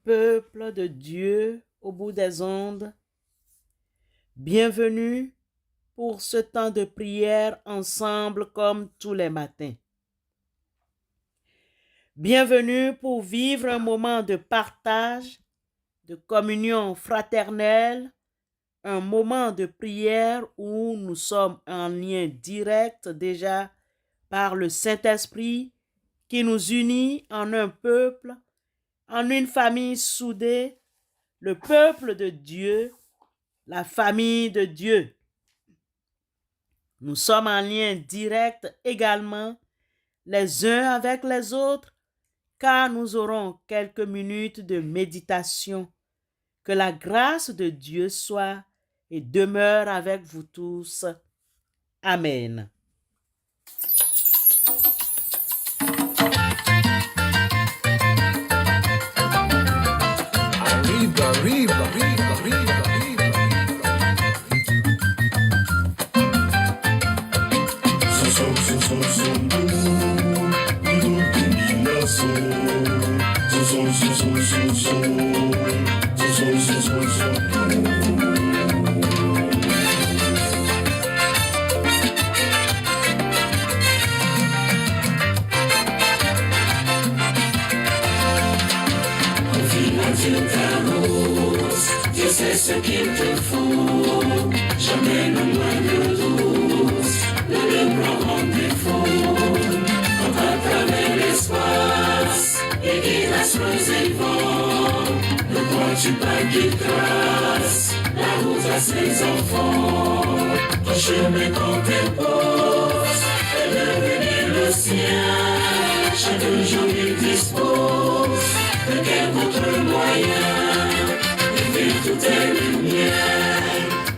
Peuple de Dieu au bout des ondes, bienvenue pour ce temps de prière ensemble comme tous les matins. Bienvenue pour vivre un moment de partage, de communion fraternelle, un moment de prière où nous sommes en lien direct déjà par le Saint-Esprit qui nous unit en un peuple, en une famille soudée, le peuple de Dieu, la famille de Dieu. Nous sommes en lien direct également les uns avec les autres, car nous aurons quelques minutes de méditation. Que la grâce de Dieu soit et demeure avec vous tous. Amen. Arriba, arriba, arriba, arriba, arriba. Dieu sait ce qu'il te faut, jamais le moindre doute ne le prend en défaut. Quand à travers l'espace, il guide astres et vents, ne crois-tu pas qu'il trace la route à ses enfants? Ton chemin contemporain est devenir le sien, chaque jour il dispose de quel autre moyen. Tout est lumière,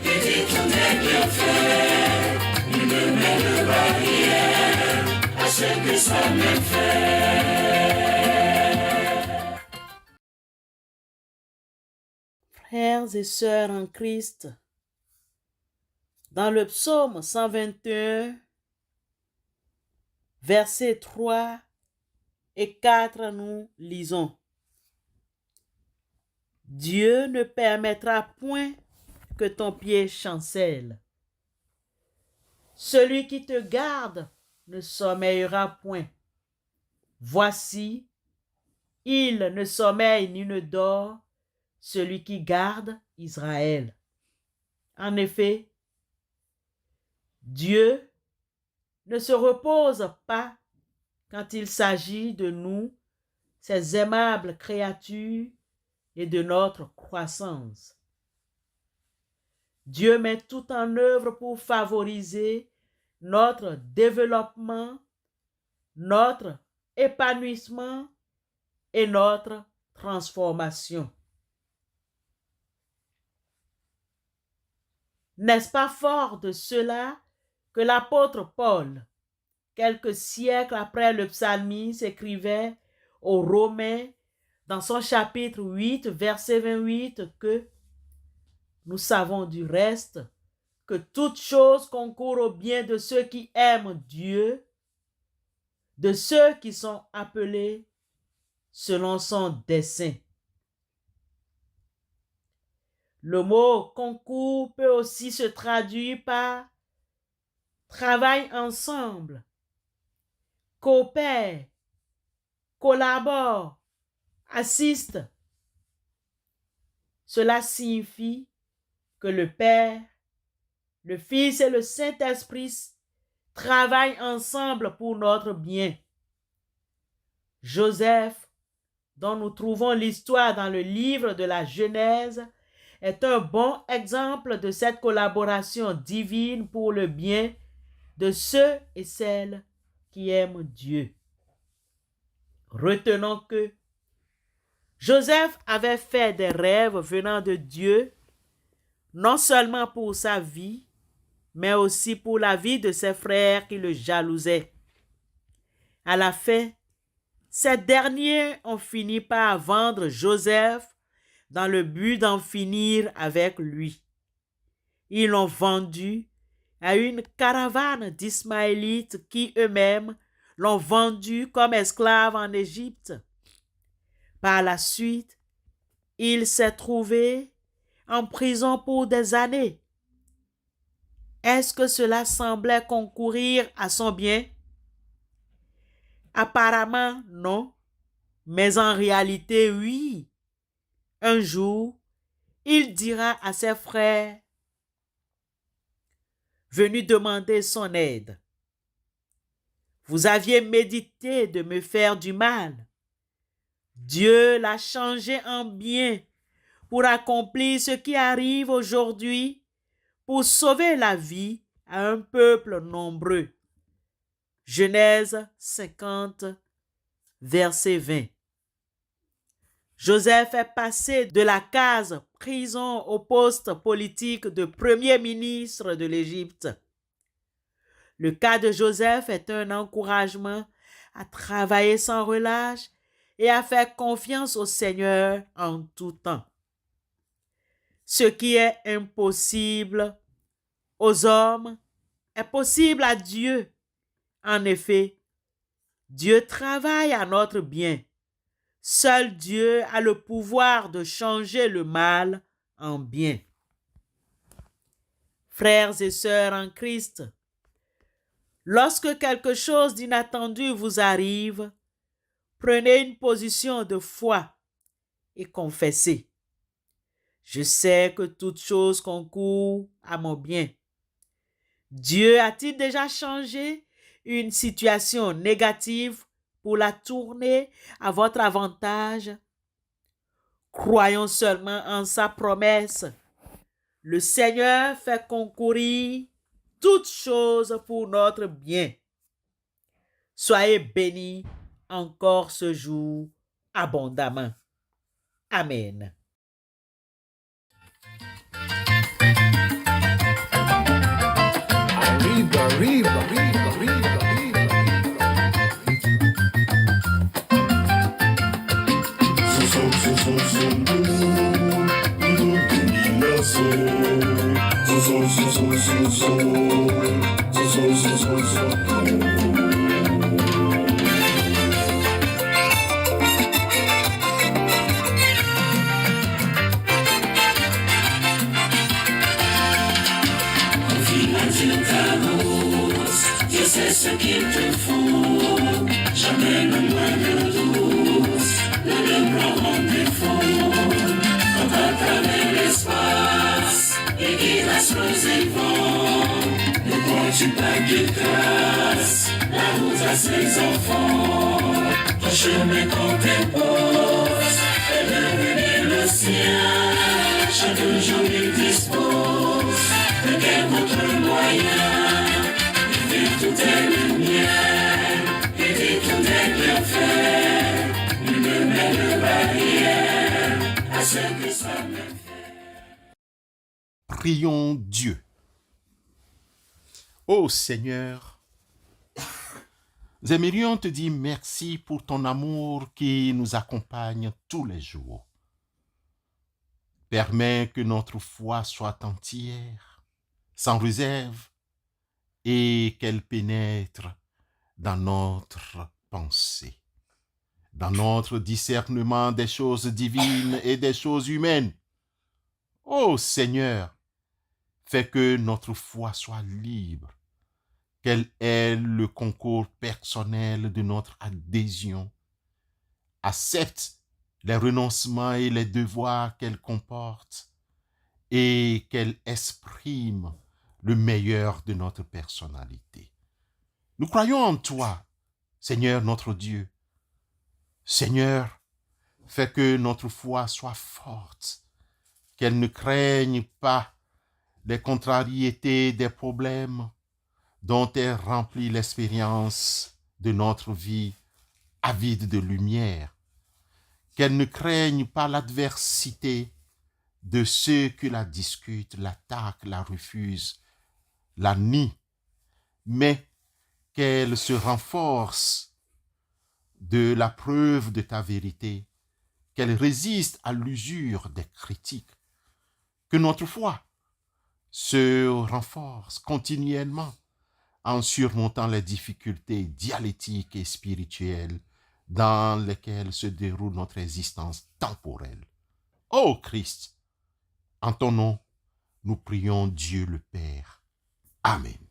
il dit tout est bien fait, il ne met de barrière à ce que ça me fait. Frères et sœurs en Christ, dans le psaume 121, versets 3 et 4, nous lisons: Dieu ne permettra point que ton pied chancelle. Celui qui te garde ne sommeillera point. Voici, il ne sommeille ni ne dort, celui qui garde Israël. En effet, Dieu ne se repose pas quand il s'agit de nous, ses aimables créatures, et de notre croissance. Dieu met tout en œuvre pour favoriser notre développement, notre épanouissement et notre transformation. N'est-ce pas fort de cela que l'apôtre Paul, quelques siècles après le psalmiste, écrivait aux Romains dans son chapitre 8, verset 28, que nous savons du reste que toute chose concourt au bien de ceux qui aiment Dieu, de ceux qui sont appelés selon son dessein. Le mot concours peut aussi se traduire par travail ensemble, coopère, collabore, assiste. Cela signifie que le Père, le Fils et le Saint-Esprit travaillent ensemble pour notre bien. Joseph, dont nous trouvons l'histoire dans le livre de la Genèse, est un bon exemple de cette collaboration divine pour le bien de ceux et celles qui aiment Dieu. Retenons que Joseph avait fait des rêves venant de Dieu, non seulement pour sa vie, mais aussi pour la vie de ses frères qui le jalousaient. À la fin, ces derniers ont fini par vendre Joseph dans le but d'en finir avec lui. Ils l'ont vendu à une caravane d'Ismaélites qui eux-mêmes l'ont vendu comme esclave en Égypte. Par la suite, il s'est trouvé en prison pour des années. Est-ce que cela semblait concourir à son bien? Apparemment, non, mais en réalité, oui. Un jour, il dira à ses frères venus demander son aide: vous aviez médité de me faire du mal. Dieu l'a changé en bien pour accomplir ce qui arrive aujourd'hui, pour sauver la vie à un peuple nombreux. Genèse 50, verset 20. Joseph est passé de la case prison au poste politique de premier ministre de l'Égypte. Le cas de Joseph est un encouragement à travailler sans relâche et à faire confiance au Seigneur en tout temps. Ce qui est impossible aux hommes est possible à Dieu. En effet, Dieu travaille à notre bien. Seul Dieu a le pouvoir de changer le mal en bien. Frères et sœurs en Christ, lorsque quelque chose d'inattendu vous arrive, prenez une position de foi et confessez: je sais que toute chose concourt à mon bien. Dieu a-t-il déjà changé une situation négative pour la tourner à votre avantage? Croyons seulement en sa promesse. Le Seigneur fait concourir toutes choses pour notre bien. Soyez bénis encore ce jour abondamment. Amen. Arriba, arriba, arriba, arriba, arriba. Je sais ce qu'il te faut, jamais le moindre doute ne demeure en défaut. Quand à travers l'espace et guidasse les vents, ne crois-tu pas qu'il trace la route à ses enfants? Ton chemin qu'on t'impose est devenir le sien. Chaque jour il dispose de quel autre moyen. Tout est lumière, et dit tout est bienfait. Nul ne met de barrière à ce que soi-même fait. Prions Dieu. Ô Seigneur, nous aimerions te dire merci pour ton amour qui nous accompagne tous les jours. Permets que notre foi soit entière, sans réserve, et qu'elle pénètre dans notre pensée, dans notre discernement des choses divines et des choses humaines. Ô Seigneur, fais que notre foi soit libre, qu'elle ait le concours personnel de notre adhésion, accepte les renoncements et les devoirs qu'elle comporte et qu'elle exprime le meilleur de notre personnalité. Nous croyons en toi, Seigneur notre Dieu. Seigneur, fais que notre foi soit forte, qu'elle ne craigne pas les contrariétés des problèmes dont est remplie l'expérience de notre vie avide de lumière, qu'elle ne craigne pas l'adversité de ceux qui la discutent, l'attaquent, la refusent, la nie, mais qu'elle se renforce de la preuve de ta vérité, qu'elle résiste à l'usure des critiques, que notre foi se renforce continuellement en surmontant les difficultés dialectiques et spirituelles dans lesquelles se déroule notre existence temporelle. Ô Christ, en ton nom, nous prions Dieu le Père. Amen.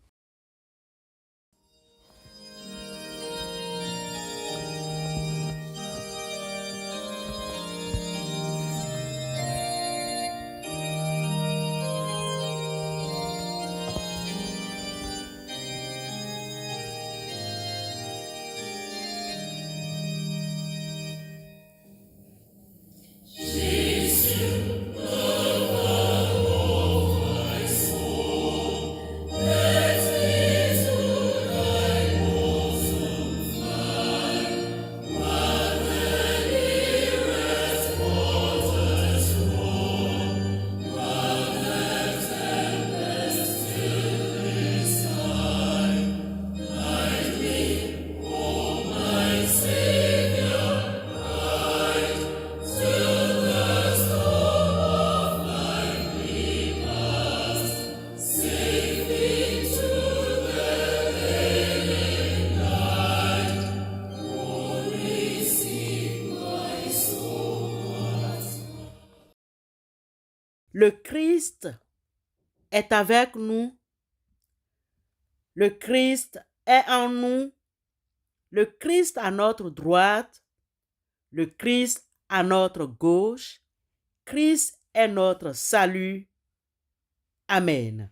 Le Christ est avec nous. Le Christ est en nous. Le Christ à notre droite. Le Christ à notre gauche. Christ est notre salut. Amen.